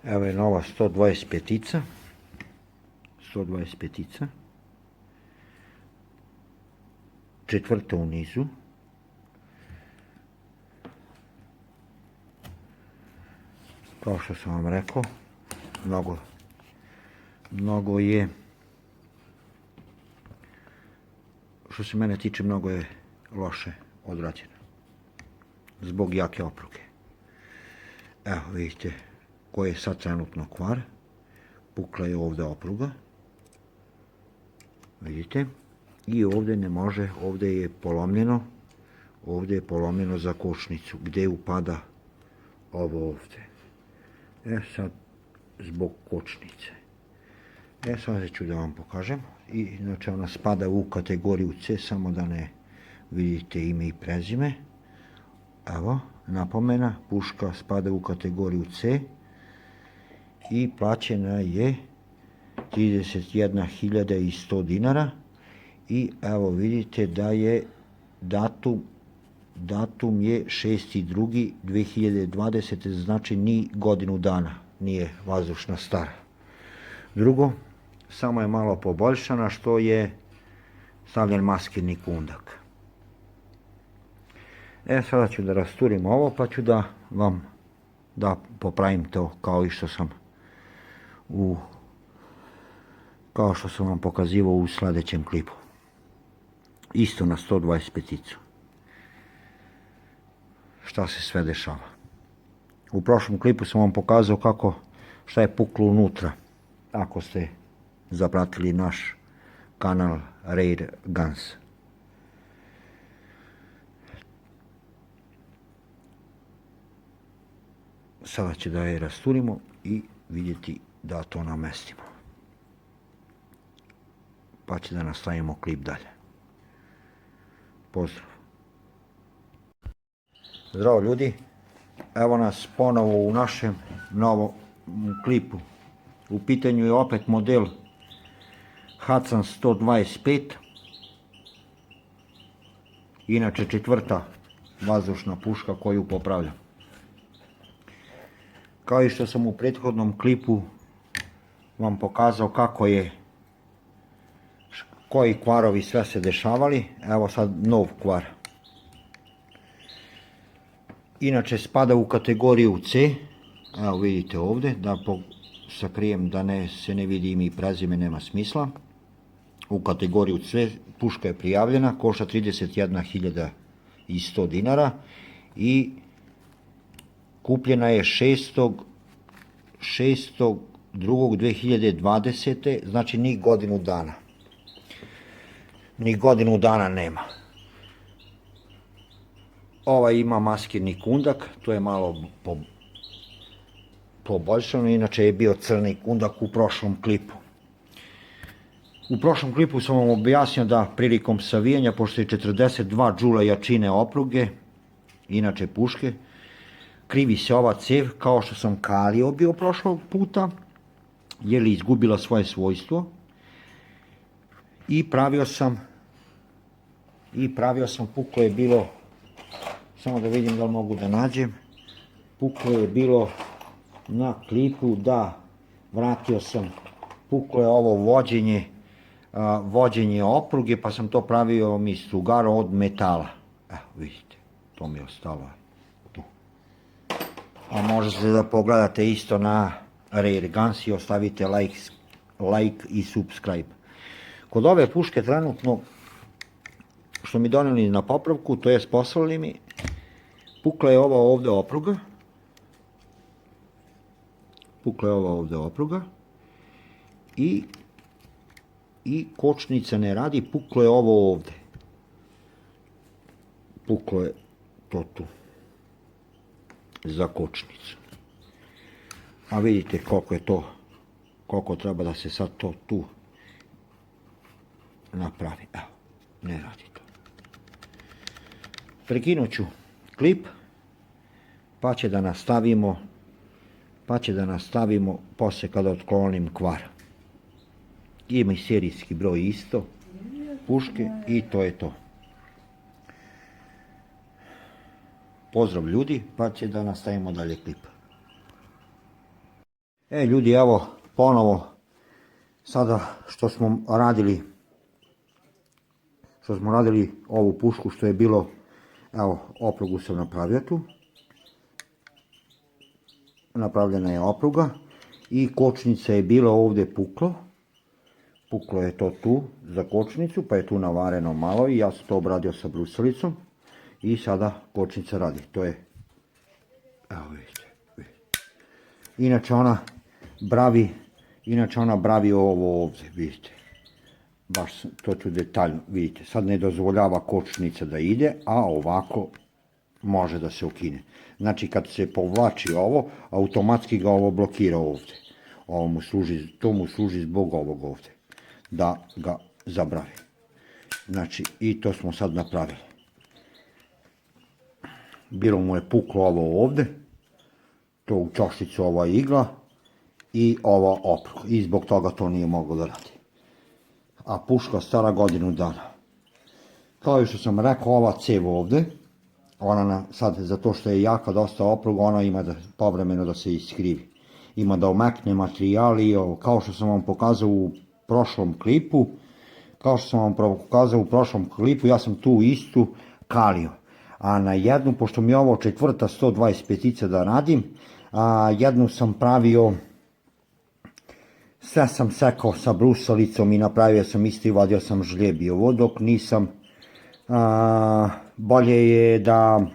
Evo je nova 125-ica. 125-ica. Četvrta u nizu. Kao što sam vam rekao, mnogo je, što se mene tiče, mnogo je loše odrađeno. Zbog jake opruge. Evo vidite koji je sad trenutno kvar. Pukla je ovdje opruga. Vidite. I ovdje ne može, ovdje je polomljeno. Ovdje je polomljeno za kočnicu. Gdje upada ovo ovdje. Sad zbog kočnice. Sad ću da vam pokažem. Inače ona spada u kategoriju C, samo da ne vidite ime i prezime. Evo, napomena, puška spada u kategoriju C i plaćena je 31.100 dinara i evo vidite da je datum je 6.2.2020. znači ni godinu dana nije vazdušna stara. Drugo, samo je malo poboljšana što je stavljen maskirni kundak. Sada ću da rasturim ovo pa ću da vam popravim to kao što sam vam pokazivao u sljedećem klipu. Isto na 125-icu. Šta se sve dešava. U prošlom klipu sam vam pokazao šta je puklo unutra. Ako ste zapratili naš kanal Rare Guns. Sada će da je rasturimo i vidjeti da to namestimo. Pa će da nastavimo klip dalje. Pozdrav. Zdravo ljudi. Evo nas ponovo u našem novom klipu. U pitanju je opet model Hudson 125. Inače četvrta vazdušna puška koju popravljam. Kao i što sam u prethodnom klipu vam pokazao koji kvarovi sve se dešavali. Evo sad nov kvar. Inače spada u kategoriju C. Evo vidite ovdje, da sakrijem da se ne vidi ime i prezime, nema smisla. U kategoriju C puška je prijavljena, košta 31.100 dinara i kupljena je 6.2.2020. znači ni godinu dana. Ni godinu dana nema. Ovaj ima maskirni kundak, to je malo poboljšano, inače je bio crni kundak u prošlom klipu. U prošlom klipu sam vam objasnio da prilikom savijanja, pošto je 42 džula jačine opruge, inače puške, krivi se ova cev, kao što sam kalio bio prošlog puta, jer je izgubila svoje svojstvo. I pravio sam, puklo je bilo, samo da vidim da li mogu da nađem, puklo je bilo na klipu, da, vratio sam, puklo je ovo vođenje opruge, pa sam to pravio strugaro od metala. Evo vidite, to mi je ostalo tu. A možete da pogledate isto na Rare Guns i ostavite like i subscribe. Kod ove puške trenutno, što mi doneli na popravku, to jest poslali mi, pukla je ova ovdje opruga. I kočnica ne radi, puklo je ovo ovdje. Puklo je to tu. Za kočnicu. A vidite koliko treba da se sad to tu napravi. Evo, ne radi to. Prekinut ću klip, pa će da nastavimo poslije kada otklonim kvar. Ima i serijski broj isto, puške i to je to. Pozdrav ljudi, pa će da nastavimo dalje klip. Ljudi, evo ponovo sada što smo radili ovu pušku što je bilo, evo oprugu sam napravio tu, napravljena je opruga i kočnica je bila ovdje puklo je to tu za kočnicu, pa je tu navareno malo i ja sam to obradio sa brusalicom i sada kočnica radi, to je, evo vidite. Inače ona bravi ovo ovdje, vidite. Baš to ću detaljno, vidite. Sad ne dozvoljava kočnica da ide, a ovako može da se ukine. Znači kad se povlači ovo, automatski ga ovo blokira ovdje. To mu služi zbog ovog ovdje. Da ga zabravi. Znači i to smo sad napravili. Bilo mu je puklo ovo ovdje. To u čošnicu ova igla i ova opruga. I zbog toga to nije moglo da radi. A puška stara godinu dana. Kao i što sam rekao, ova cev ovdje, ona sad, zato što je jaka dosta opruga, ona ima da povremeno da se iskrivi. Ima da omekne materijal i kao što sam vam pokazao u prošlom klipu, ja sam tu istu kalio. A na jednu, pošto mi je ovo četvrta 125-ica da radim, jednu sam pravio, sve sam sekao sa brusalicom i napravio sam isto i vadio sam žljeb ovo, dok nisam, bolje je da,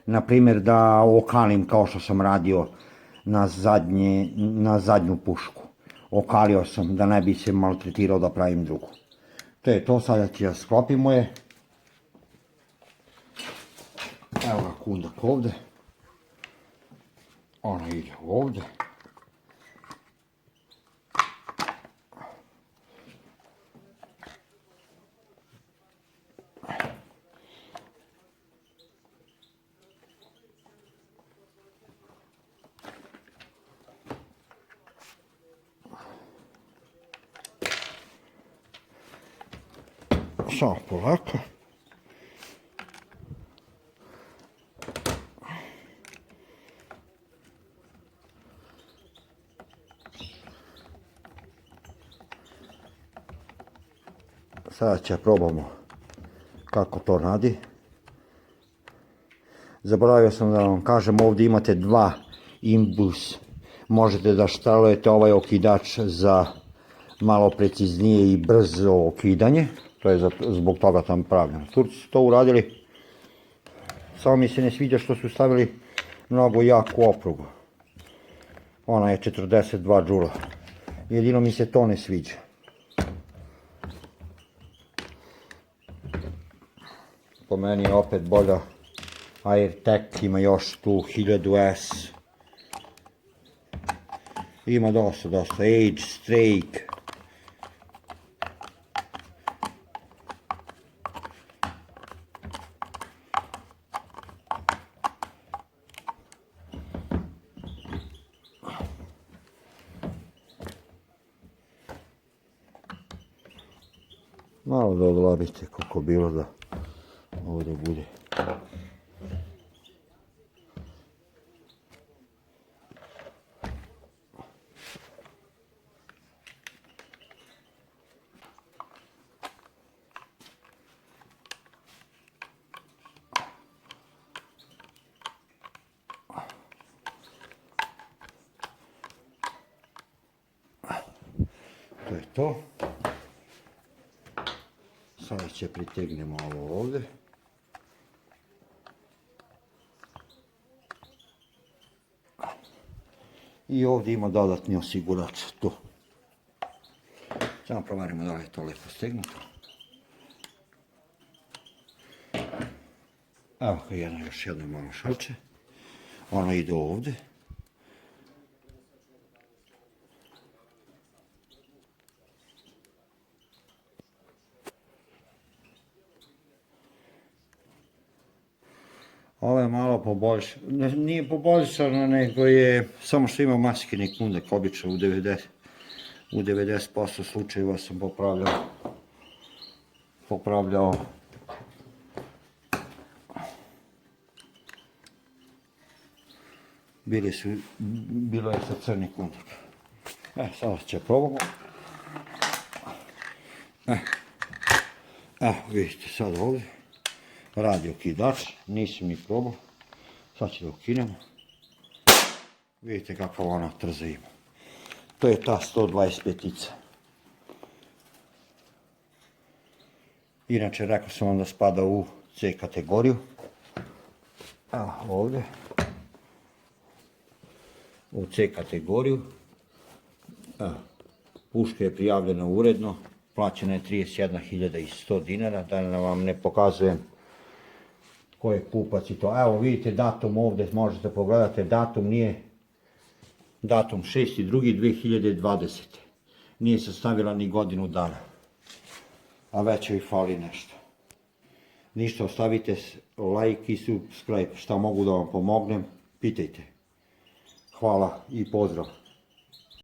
na primjer, da okalim kao što sam radio na zadnju pušku. Okalio sam da ne bi se maltretirao da pravim drugu. To je to, sada ću da sklopimo je. Evo ga kundak ovdje. Ona ide ovdje. Samo polako. Sada će probamo kako to radi. Zaboravio sam da vam kažem, ovdje imate dva imbus. Možete da štalujete ovaj okidač za malo preciznije i brzo okidanje. To je zbog toga tam pravljeno. Turci su to uradili. Samo mi se ne sviđa što su stavili mnogo jaku oprugu. Ona je 42 džula. Jedino mi se to ne sviđa. Po meni je opet bolja Airtek, ima još tu 1000S. Ima dosta, Age, Strake. Malo da odlabite koliko bilo da ovdje bude. To je to. Sada će pritegnemo ovo ovdje. I ovdje ima dodatni osigurač tu. Samo proverimo da li je to lepo stegnuto. Evo ga još jedno malo šalče. Ona ide ovdje. Ovo je malo poboljšano, nije poboljšano, nego je samo što ima maskini kundak, obično u 90% slučajeva sam popravljao bilo je sa crni kundak. Sada će probamo. Vidite sad ovdje. Radi okidač, nisam ni probao. Sad ću da ukinemo. Vidite kakva ona trza ima. To je ta 125-ica. Inače, rekao sam vam da spada u C kategoriju. Evo ovdje. U C kategoriju. Puška je prijavljena uredno. Plaćena je 31.100 dinara. Da vam ne pokazujem ko je kupac i to. Evo vidite datum ovdje, možete pogledati. Datum nije datum 6.2.2020. Nije se stavila ni godinu dana. A već joj fali nešto. Ništa, ostavite like i subscribe. Šta mogu da vam pomognem, pitajte. Hvala i pozdrav.